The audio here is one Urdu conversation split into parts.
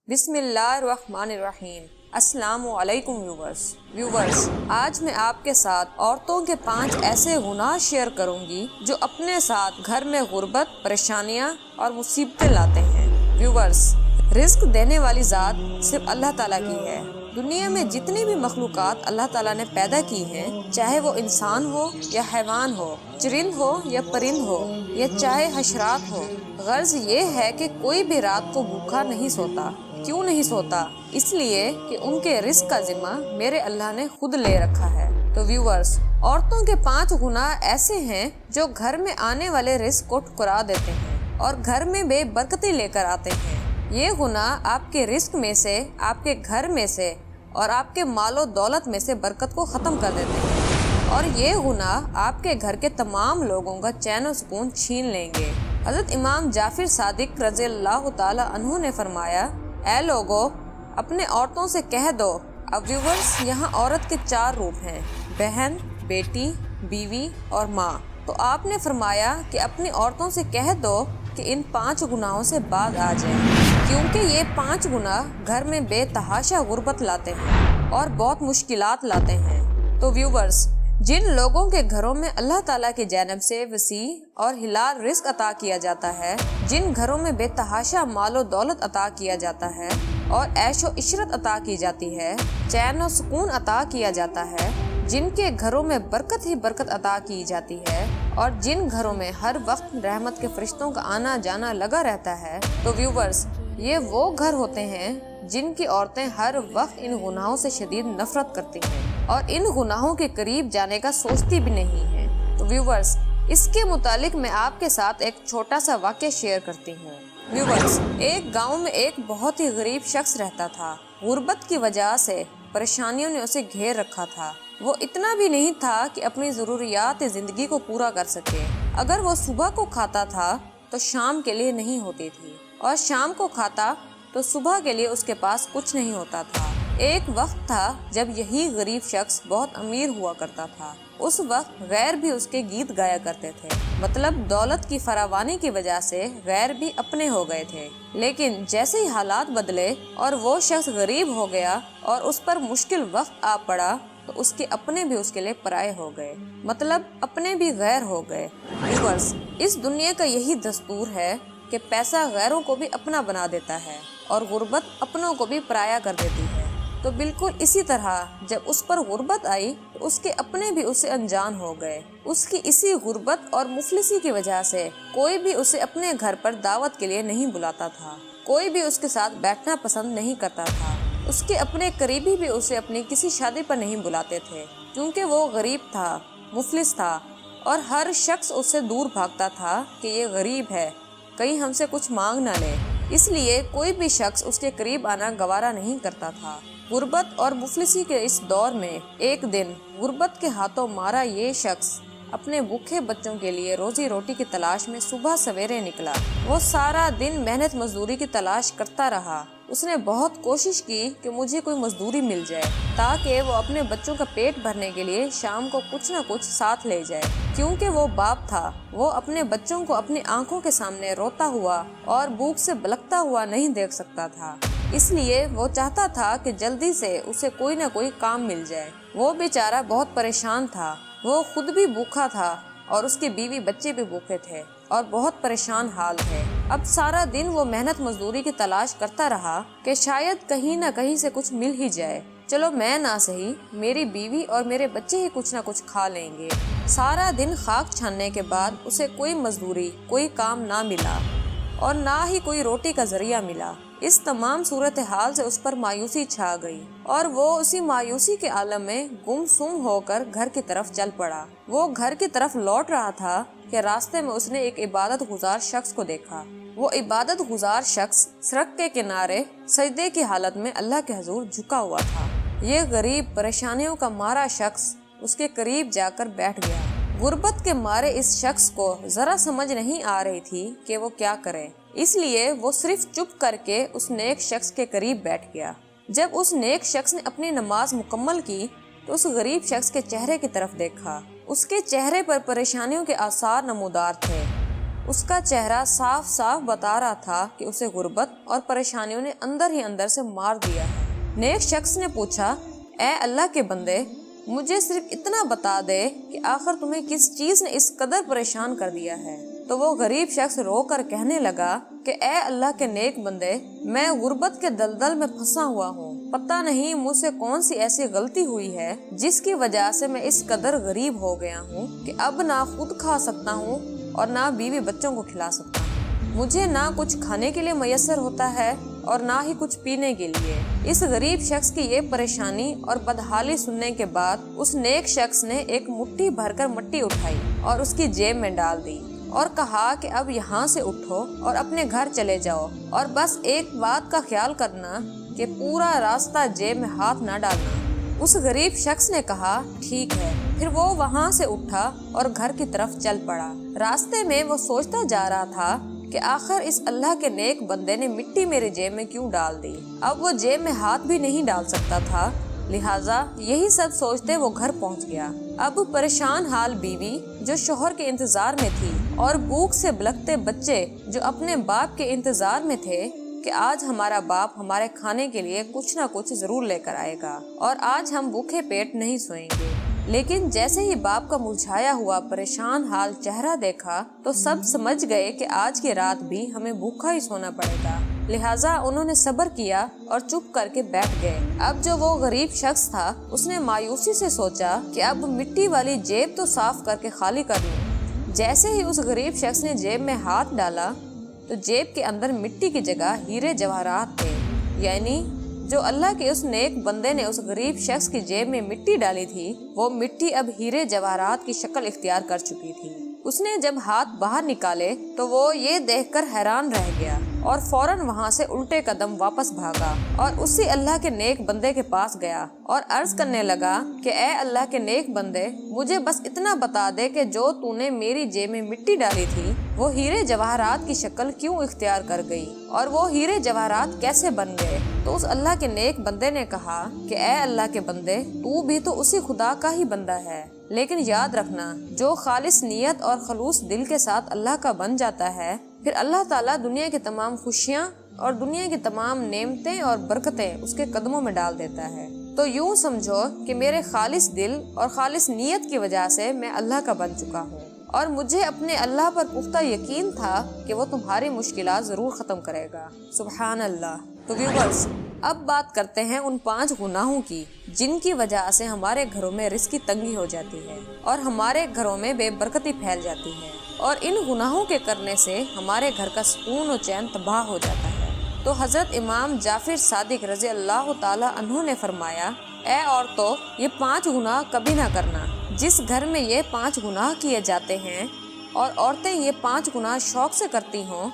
بسم اللہ الرحمن الرحیم۔ السلام علیکم ویورز، آج میں آپ کے ساتھ عورتوں کے 5 ایسے گناہ شیئر کروں گی جو اپنے ساتھ گھر میں غربت، پریشانیاں اور مصیبتیں لاتے ہیں۔ ویورز، رزق دینے والی ذات صرف اللہ تعالیٰ کی ہے۔ دنیا میں جتنی بھی مخلوقات اللہ تعالیٰ نے پیدا کی ہیں، چاہے وہ انسان ہو یا حیوان ہو، چرند ہو یا پرند ہو، یا چاہے حشرات ہو، غرض یہ ہے کہ کوئی بھی رات کو بھوکا نہیں سوتا۔ کیوں نہیں سوتا؟ اس لیے کہ ان کے رزق کا ذمہ میرے اللہ نے خود لے رکھا ہے۔ تو ویورز، عورتوں کے 5 گناہ ایسے ہیں جو گھر میں آنے والے رزق کو ٹھکرا دیتے ہیں اور گھر میں بے برکتی لے کر آتے ہیں۔ یہ گناہ آپ کے رزق میں سے، آپ کے گھر میں سے اور آپ کے مال و دولت میں سے برکت کو ختم کر دیتے ہیں، اور یہ گناہ آپ کے گھر کے تمام لوگوں کا چین و سکون چھین لیں گے۔ حضرت امام جعفر صادق رضی اللہ تعالی عنہ نے فرمایا، اے لوگو، اپنے عورتوں سے کہہ دو۔ اب ویورز، یہاں عورت کے 4 روپ ہیں: بہن، بیٹی، بیوی اور ماں۔ تو آپ نے فرمایا کہ اپنی عورتوں سے کہہ دو کہ ان 5 گناہوں سے باز آ جائیں، کیونکہ یہ 5 گناہ گھر میں بے تحاشا غربت لاتے ہیں اور بہت مشکلات لاتے ہیں۔ تو ویورز، جن لوگوں کے گھروں میں اللہ تعالیٰ کی جانب سے وسیع اور حلال رزق عطا کیا جاتا ہے، جن گھروں میں بے تحاشا مال و دولت عطا کیا جاتا ہے اور عیش و عشرت عطا کی جاتی ہے، چین و سکون عطا کیا جاتا ہے، جن کے گھروں میں برکت ہی برکت عطا کی جاتی ہے اور جن گھروں میں ہر وقت رحمت کے فرشتوں کا آنا جانا لگا رہتا ہے، تو ویورز، یہ وہ گھر ہوتے ہیں جن کی عورتیں ہر وقت ان گناہوں سے شدید نفرت کرتی ہیں اور ان گناہوں کے قریب جانے کا سوچتی بھی نہیں ہیں۔ تو ویورز، اس کے متعلق میں آپ کے ساتھ ایک چھوٹا سا واقعہ شیئر کرتی ہوں۔ ویورز، ایک گاؤں میں ایک بہت ہی غریب شخص رہتا تھا۔ غربت کی وجہ سے پریشانیوں نے اسے گھیر رکھا تھا۔ وہ اتنا بھی نہیں تھا کہ اپنی ضروریات زندگی کو پورا کر سکے۔ اگر وہ صبح کو کھاتا تھا تو شام کے لیے نہیں ہوتی تھی، اور شام کو کھاتا تو صبح کے لیے اس کے پاس کچھ نہیں ہوتا تھا۔ ایک وقت تھا جب یہی غریب شخص بہت امیر ہوا کرتا تھا۔ اس وقت غیر بھی اس کے گیت گایا کرتے تھے، مطلب دولت کی فراوانی کی وجہ سے غیر بھی اپنے ہو گئے تھے۔ لیکن جیسے ہی حالات بدلے اور وہ شخص غریب ہو گیا اور اس پر مشکل وقت آ پڑا، تو اس کے اپنے بھی اس کے لیے پرائے ہو گئے، مطلب اپنے بھی غیر ہو گئے۔ ویورز، اس دنیا کا یہی دستور ہے کہ پیسہ غیروں کو بھی اپنا بنا دیتا ہے اور غربت اپنوں کو بھی پرایا کر دیتی ہے۔ تو بالکل اسی طرح جب اس پر غربت آئی تو اس کے اپنے بھی اسے انجان ہو گئے۔ اس کی اسی غربت اور مفلسی کی وجہ سے کوئی بھی اسے اپنے گھر پر دعوت کے لیے نہیں بلاتا تھا، کوئی بھی اس کے ساتھ بیٹھنا پسند نہیں کرتا تھا۔ اس کے اپنے قریبی بھی اسے اپنی کسی شادی پر نہیں بلاتے تھے، کیونکہ وہ غریب تھا، مفلس تھا، اور ہر شخص اس سے دور بھاگتا تھا کہ یہ غریب ہے، کہیں ہم سے کچھ مانگ نہ لے۔ اس لیے کوئی بھی شخص اس کے قریب آنا گوارا نہیں کرتا تھا۔ غربت اور مفلسی کے اس دور میں ایک دن غربت کے ہاتھوں مارا یہ شخص اپنے بھوکے بچوں کے لیے روزی روٹی کی تلاش میں صبح سویرے نکلا۔ وہ سارا دن محنت مزدوری کی تلاش کرتا رہا۔ اس نے بہت کوشش کی کہ مجھے کوئی مزدوری مل جائے تاکہ وہ اپنے بچوں کا پیٹ بھرنے کے لیے شام کو کچھ نہ کچھ ساتھ لے جائے، کیونکہ وہ باپ تھا۔ وہ اپنے بچوں کو اپنی آنکھوں کے سامنے روتا ہوا اور بھوک سے بلکتا ہوا نہیں دیکھ سکتا تھا، اس لیے وہ چاہتا تھا کہ جلدی سے اسے کوئی نہ کوئی کام مل جائے۔ وہ بیچارہ بہت پریشان تھا، وہ خود بھی بھوکا تھا اور اس کی بیوی بچے بھی بھوکے تھے اور بہت پریشان حال تھے۔ اب سارا دن وہ محنت مزدوری کی تلاش کرتا رہا کہ شاید کہیں نہ کہیں سے کچھ مل ہی جائے، چلو میں نہ صحیح، میری بیوی اور میرے بچے ہی کچھ نہ کچھ کھا لیں گے۔ سارا دن خاک چھاننے کے بعد اسے کوئی مزدوری، کوئی کام نہ ملا اور نہ ہی کوئی روٹی کا ذریعہ ملا۔ اس تمام صورتحال سے اس پر مایوسی چھا گئی اور وہ اسی مایوسی کے عالم میں گم سم ہو کر گھر کی طرف چل پڑا۔ وہ گھر کی طرف لوٹ رہا تھا کہ راستے میں اس نے ایک عبادت گزار شخص کو دیکھا۔ وہ عبادت گزار شخص سڑک کے کنارے سجدے کی حالت میں اللہ کے حضور جھکا ہوا تھا۔ یہ غریب پریشانیوں کا مارا شخص اس کے قریب جا کر بیٹھ گیا۔ غربت کے مارے اس شخص کو ذرا سمجھ نہیں آ رہی تھی کہ وہ کیا کرے، اس لیے وہ صرف چپ کر کے اس نیک شخص کے قریب بیٹھ گیا۔ جب اس نیک شخص نے اپنی نماز مکمل کی تو اس غریب شخص کے چہرے کی طرف دیکھا۔ اس کے چہرے پر پریشانیوں کے آثار نمودار تھے۔ اس کا چہرہ صاف صاف بتا رہا تھا کہ اسے غربت اور پریشانیوں نے اندر ہی اندر سے مار دیا ہے۔ نیک شخص نے پوچھا، اے اللہ کے بندے، مجھے صرف اتنا بتا دے کہ آخر تمہیں کس چیز نے اس قدر پریشان کر دیا ہے۔ تو وہ غریب شخص رو کر کہنے لگا کہ اے اللہ کے نیک بندے، میں غربت کے دلدل میں پھنسا ہوا ہوں۔ پتہ نہیں مجھ سے کون سی ایسی غلطی ہوئی ہے جس کی وجہ سے میں اس قدر غریب ہو گیا ہوں کہ اب نہ خود کھا سکتا ہوں اور نہ بیوی بچوں کو کھلا سکتا ہوں۔ مجھے نہ کچھ کھانے کے لیے میسر ہوتا ہے اور نہ ہی کچھ پینے کے لیے۔ اس غریب شخص کی یہ پریشانی اور بدحالی سننے کے بعد اس نیک شخص نے ایک مٹھی بھر کر مٹی اٹھائی اور اس کی جیب میں ڈال دی اور کہا کہ اب یہاں سے اٹھو اور اپنے گھر چلے جاؤ، اور بس ایک بات کا خیال کرنا کہ پورا راستہ جیب میں ہاتھ نہ ڈالنا۔ اس غریب شخص نے کہا ٹھیک ہے۔ پھر وہ وہاں سے اٹھا اور گھر کی طرف چل پڑا۔ راستے میں وہ سوچتا جا رہا تھا کہ آخر اس اللہ کے نیک بندے نے مٹی میرے جیب میں کیوں ڈال دی؟ اب وہ جیب میں ہاتھ بھی نہیں ڈال سکتا تھا، لہٰذا یہی سب سوچتے وہ گھر پہنچ گیا۔ اب پریشان حال بیوی جو شوہر کے انتظار میں تھی اور بھوک سے بلکتے بچے جو اپنے باپ کے انتظار میں تھے کہ آج ہمارا باپ ہمارے کھانے کے لیے کچھ نہ کچھ ضرور لے کر آئے گا اور آج ہم بھوکے پیٹ نہیں سوئیں گے۔ لیکن جیسے ہی باپ کا مرجھایا ہوا پریشان حال چہرہ دیکھا تو سب سمجھ گئے کہ آج کی رات بھی ہمیں بھوکا ہی سونا پڑے گا، لہٰذا انہوں نے صبر کیا اور چپ کر کے بیٹھ گئے۔ اب جو وہ غریب شخص تھا اس نے مایوسی سے سوچا کہ اب مٹی والی جیب تو صاف کر کے خالی کر لوں۔ جیسے ہی اس غریب شخص نے جیب میں ہاتھ ڈالا تو جیب کے اندر مٹی کی جگہ ہیرے جواہرات تھے، یعنی جو اللہ کے اس نیک بندے نے اس غریب شخص کی جیب میں مٹی ڈالی تھی وہ مٹی اب ہیرے جواہرات کی شکل اختیار کر چکی تھی۔ اس نے جب ہاتھ باہر نکالے تو وہ یہ دیکھ کر حیران رہ گیا اور فوراً وہاں سے الٹے قدم واپس بھاگا اور اسی اللہ کے نیک بندے کے پاس گیا اور عرض کرنے لگا کہ اے اللہ کے نیک بندے، مجھے بس اتنا بتا دے کہ جو تو نے میری جیب میں مٹی ڈالی تھی وہ ہیرے جواہرات کی شکل کیوں اختیار کر گئی اور وہ ہیرے جواہرات کیسے بن گئے؟ تو اس اللہ کے نیک بندے نے کہا کہ اے اللہ کے بندے، تو بھی تو اسی خدا کا ہی بندہ ہے، لیکن یاد رکھنا جو خالص نیت اور خلوص دل کے ساتھ اللہ کا بن جاتا ہے پھر اللہ تعالیٰ دنیا کی تمام خوشیاں اور دنیا کی تمام نعمتیں اور برکتیں اس کے قدموں میں ڈال دیتا ہے۔ تو یوں سمجھو کہ میرے خالص دل اور خالص نیت کی وجہ سے میں اللہ کا بن چکا ہوں اور مجھے اپنے اللہ پر پختہ یقین تھا کہ وہ تمہاری مشکلات ضرور ختم کرے گا۔ سبحان اللہ۔ تو ویورز، اب بات کرتے ہیں ان 5 گناہوں کی جن کی وجہ سے ہمارے گھروں میں رزق کی تنگی ہو جاتی ہے اور ہمارے گھروں میں بے برکتی پھیل جاتی ہے، اور ان گناہوں کے کرنے سے ہمارے گھر کا سکون و چین تباہ ہو جاتا ہے۔ تو حضرت امام جعفر صادق رضی اللہ تعالی عنہ نے فرمایا، اے عورتوں، یہ 5 گناہ کبھی نہ کرنا۔ جس گھر میں یہ 5 گناہ کیے جاتے ہیں اور عورتیں یہ 5 گناہ شوق سے کرتی ہوں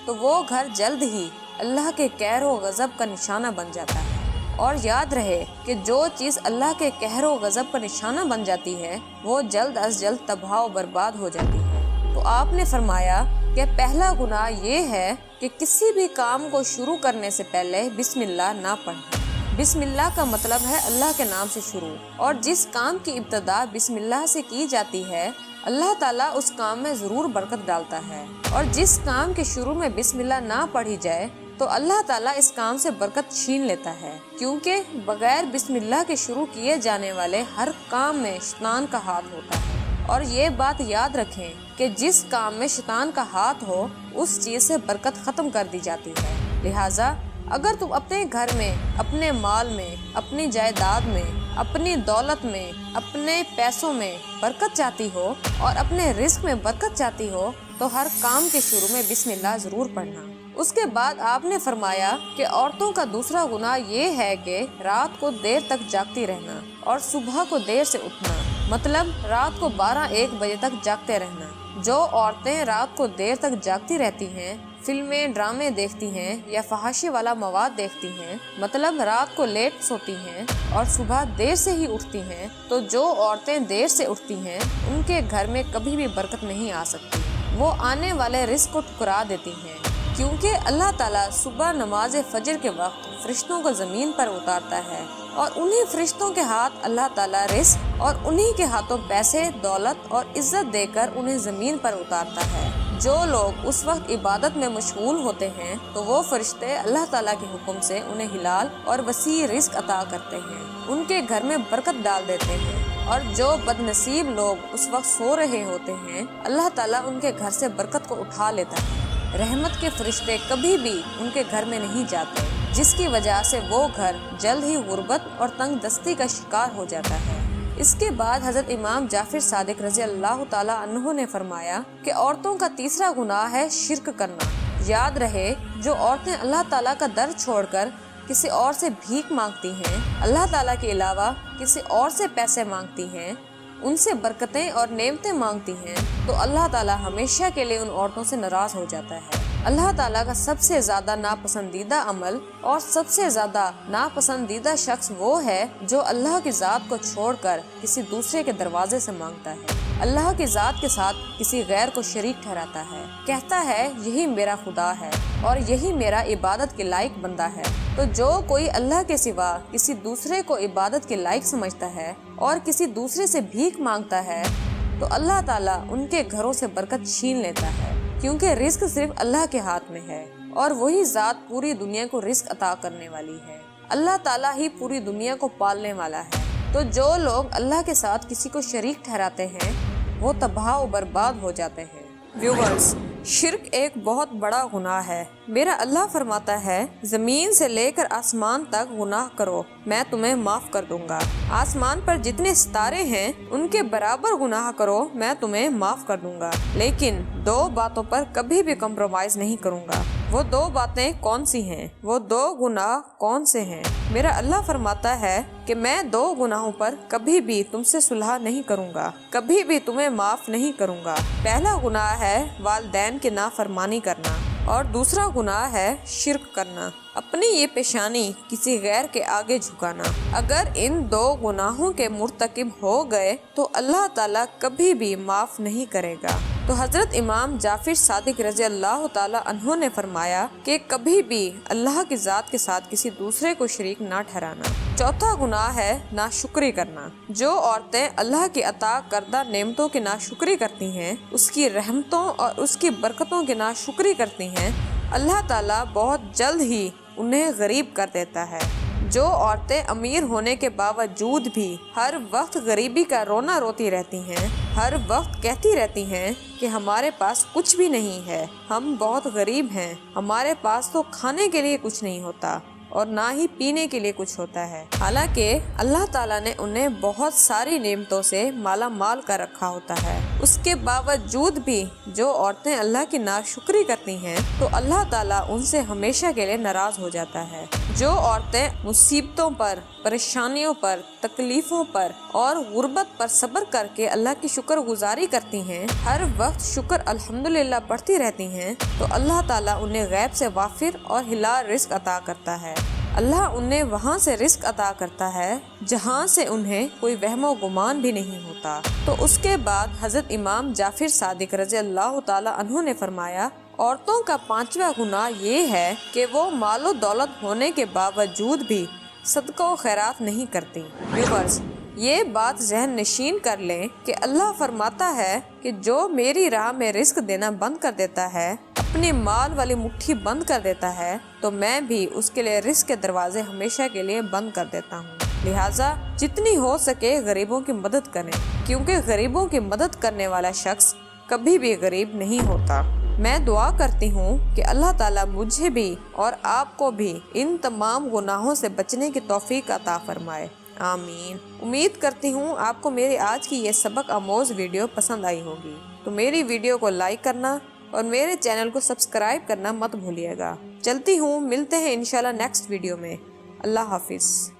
تو وہ گھر جلد ہی اللہ کے قہر و غضب کا نشانہ بن جاتا ہے۔ اور یاد رہے کہ جو چیز اللہ کے قہر و غضب کا نشانہ بن جاتی ہے وہ جلد از جلد تباہ و برباد ہو جاتی ہے۔ تو آپ نے فرمایا کہ پہلا گناہ یہ ہے کہ کسی بھی کام کو شروع کرنے سے پہلے بسم اللہ نہ پڑھیں۔ بسم اللہ کا مطلب ہے اللہ کے نام سے شروع، اور جس کام کی ابتدا بسم اللہ سے کی جاتی ہے اللہ تعالیٰ اس کام میں ضرور برکت ڈالتا ہے، اور جس کام کے شروع میں بسم اللہ نہ پڑھی جائے تو اللہ تعالیٰ اس کام سے برکت چھین لیتا ہے، کیونکہ بغیر بسم اللہ کے شروع کیے جانے والے ہر کام میں شیطان کا ہاتھ ہوتا ہے۔ اور یہ بات یاد رکھیں کہ جس کام میں شیطان کا ہاتھ ہو اس چیز سے برکت ختم کر دی جاتی ہے۔ لہٰذا اگر تم اپنے گھر میں، اپنے مال میں، اپنی جائیداد میں، اپنی دولت میں، اپنے پیسوں میں برکت چاہتی ہو اور اپنے رزق میں برکت چاہتی ہو تو ہر کام کے شروع میں بسم اللہ ضرور پڑھنا۔ اس کے بعد آپ نے فرمایا کہ عورتوں کا دوسرا گناہ یہ ہے کہ رات کو دیر تک جاگتی رہنا اور صبح کو دیر سے اٹھنا، مطلب رات کو 12-1 بجے تک جاگتے رہنا۔ جو عورتیں رات کو دیر تک جاگتی رہتی ہیں، فلمیں، ڈرامے دیکھتی ہیں یا فحاشی والا مواد دیکھتی ہیں، مطلب رات کو لیٹ سوتی ہیں اور صبح دیر سے ہی اٹھتی ہیں، تو جو عورتیں دیر سے اٹھتی ہیں ان کے گھر میں کبھی بھی برکت نہیں آ سکتی، وہ آنے والے رزق کو ٹھکرا دیتی ہیں، کیونکہ اللہ تعالیٰ صبح نماز فجر کے وقت فرشتوں کو زمین پر اتارتا ہے اور انہی فرشتوں کے ہاتھ اللہ تعالیٰ رزق اور انہی کے ہاتھوں پیسے، دولت اور عزت دے کر انہیں زمین پر اتارتا ہے۔ جو لوگ اس وقت عبادت میں مشغول ہوتے ہیں تو وہ فرشتے اللہ تعالیٰ کے حکم سے انہیں حلال اور وسیع رزق عطا کرتے ہیں، ان کے گھر میں برکت ڈال دیتے ہیں۔ اور جو بد نصیب لوگ اس وقت سو رہے ہوتے ہیں اللہ تعالیٰ ان کے گھر سے برکت کو اٹھا لیتا ہے۔ رحمت کے فرشتے کبھی بھی ان کے گھر میں نہیں جاتے، جس کی وجہ سے وہ گھر جلد ہی غربت اور تنگ دستی کا شکار ہو جاتا ہے۔ اس کے بعد حضرت امام جعفر صادق رضی اللہ تعالیٰ عنہ نے فرمایا کہ عورتوں کا تیسرا گناہ ہے شرک کرنا۔ یاد رہے جو عورتیں اللہ تعالیٰ کا در چھوڑ کر کسی اور سے بھیک مانگتی ہیں، اللہ تعالیٰ کے علاوہ کسی اور سے پیسے مانگتی ہیں، ان سے برکتیں اور نعمتیں مانگتی ہیں، تو اللہ تعالیٰ ہمیشہ کے لیے ان عورتوں سے ناراض ہو جاتا ہے۔ اللہ تعالیٰ کا سب سے زیادہ ناپسندیدہ عمل اور سب سے زیادہ ناپسندیدہ شخص وہ ہے جو اللہ کی ذات کو چھوڑ کر کسی دوسرے کے دروازے سے مانگتا ہے، اللہ کی ذات کے ساتھ کسی غیر کو شریک ٹھہراتا ہے، کہتا ہے یہی میرا خدا ہے اور یہی میرا عبادت کے لائق بندہ ہے۔ تو جو کوئی اللہ کے سوا کسی دوسرے کو عبادت کے لائق سمجھتا ہے اور کسی دوسرے سے بھیک مانگتا ہے تو اللہ تعالیٰ ان کے گھروں سے برکت چھین لیتا ہے، کیونکہ رزق صرف اللہ کے ہاتھ میں ہے اور وہی ذات پوری دنیا کو رزق عطا کرنے والی ہے۔ اللہ تعالیٰ ہی پوری دنیا کو پالنے والا ہے۔ تو جو لوگ اللہ کے ساتھ کسی کو شریک ٹھہراتے ہیں وہ تباہ و برباد ہو جاتے ہیں۔ ویورز، شرک ایک بہت بڑا گناہ ہے۔ میرا اللہ فرماتا ہے زمین سے لے کر آسمان تک گناہ کرو میں تمہیں معاف کر دوں گا، آسمان پر جتنے ستارے ہیں ان کے برابر گناہ کرو میں تمہیں معاف کر دوں گا، لیکن دو باتوں پر کبھی بھی کمپرومائز نہیں کروں گا۔ وہ دو باتیں کون سی ہیں؟ وہ دو گناہ کون سے ہیں؟ میرا اللہ فرماتا ہے کہ میں دو گناہوں پر کبھی بھی تم سے صلح نہیں کروں گا، کبھی بھی تمہیں معاف نہیں کروں گا۔ پہلا گناہ ہے والدین کی نافرمانی کرنا اور دوسرا گناہ ہے شرک کرنا، اپنی یہ پیشانی کسی غیر کے آگے جھکانا۔ اگر ان دو گناہوں کے مرتکب ہو گئے تو اللہ تعالیٰ کبھی بھی معاف نہیں کرے گا۔ تو حضرت امام جعفر صادق رضی اللہ تعالیٰ عنہ نے فرمایا کہ کبھی بھی اللہ کی ذات کے ساتھ کسی دوسرے کو شریک نہ ٹھہرانا۔ چوتھا گناہ ہے ناشکری کرنا۔ جو عورتیں اللہ کی عطا کردہ نعمتوں کی ناشکری کرتی ہیں، اس کی رحمتوں اور اس کی برکتوں کی ناشکری کرتی ہیں، اللہ تعالیٰ بہت جلد ہی انہیں غریب کر دیتا ہے۔ جو عورتیں امیر ہونے کے باوجود بھی ہر وقت غریبی کا رونا روتی رہتی ہیں، ہر وقت کہتی رہتی ہیں کہ ہمارے پاس کچھ بھی نہیں ہے، ہم بہت غریب ہیں، ہمارے پاس تو کھانے کے لیے کچھ نہیں ہوتا اور نہ ہی پینے کے لیے کچھ ہوتا ہے، حالانکہ اللہ تعالیٰ نے انہیں بہت ساری نعمتوں سے مالا مال کر رکھا ہوتا ہے، اس کے باوجود بھی جو عورتیں اللہ کی ناشکری کرتی ہیں تو اللہ تعالیٰ ان سے ہمیشہ کے لیے ناراض ہو جاتا ہے۔ جو عورتیں مصیبتوں پر، پریشانیوں پر، تکلیفوں پر اور غربت پر صبر کر کے اللہ کی شکر گزاری کرتی ہیں، ہر وقت شکر الحمدللہ پڑھتی رہتی ہیں، تو اللہ تعالیٰ انہیں غیب سے وافر اور حلال رزق عطا کرتا ہے۔ اللہ انہیں وہاں سے رزق عطا کرتا ہے جہاں سے انہیں کوئی وہم و گمان بھی نہیں ہوتا۔ تو اس کے بعد حضرت امام جعفر صادق رضی اللہ تعالیٰ عنہ نے فرمایا عورتوں کا پانچواں گناہ یہ ہے کہ وہ مال و دولت ہونے کے باوجود بھی صدقہ و خیرات نہیں کرتی۔ ویورز، یہ بات ذہن نشین کر لیں کہ اللہ فرماتا ہے کہ جو میری راہ میں رزق دینا بند کر دیتا ہے، اپنی مال والی مٹھی بند کر دیتا ہے، تو میں بھی اس کے لیے رزق کے دروازے ہمیشہ کے لیے بند کر دیتا ہوں۔ لہٰذا جتنی ہو سکے غریبوں کی مدد کریں، کیونکہ غریبوں کی مدد کرنے والا شخص کبھی بھی غریب نہیں ہوتا۔ میں دعا کرتی ہوں کہ اللہ تعالیٰ مجھے بھی اور آپ کو بھی ان تمام گناہوں سے بچنے کی توفیق عطا فرمائے، آمین۔ امید کرتی ہوں آپ کو میری آج کی یہ سبق آموز ویڈیو پسند آئی ہوگی، تو میری ویڈیو کو لائک کرنا اور میرے چینل کو سبسکرائب کرنا مت بھولیے گا۔ چلتی ہوں، ملتے ہیں انشاءاللہ نیکسٹ ویڈیو میں۔ اللہ حافظ۔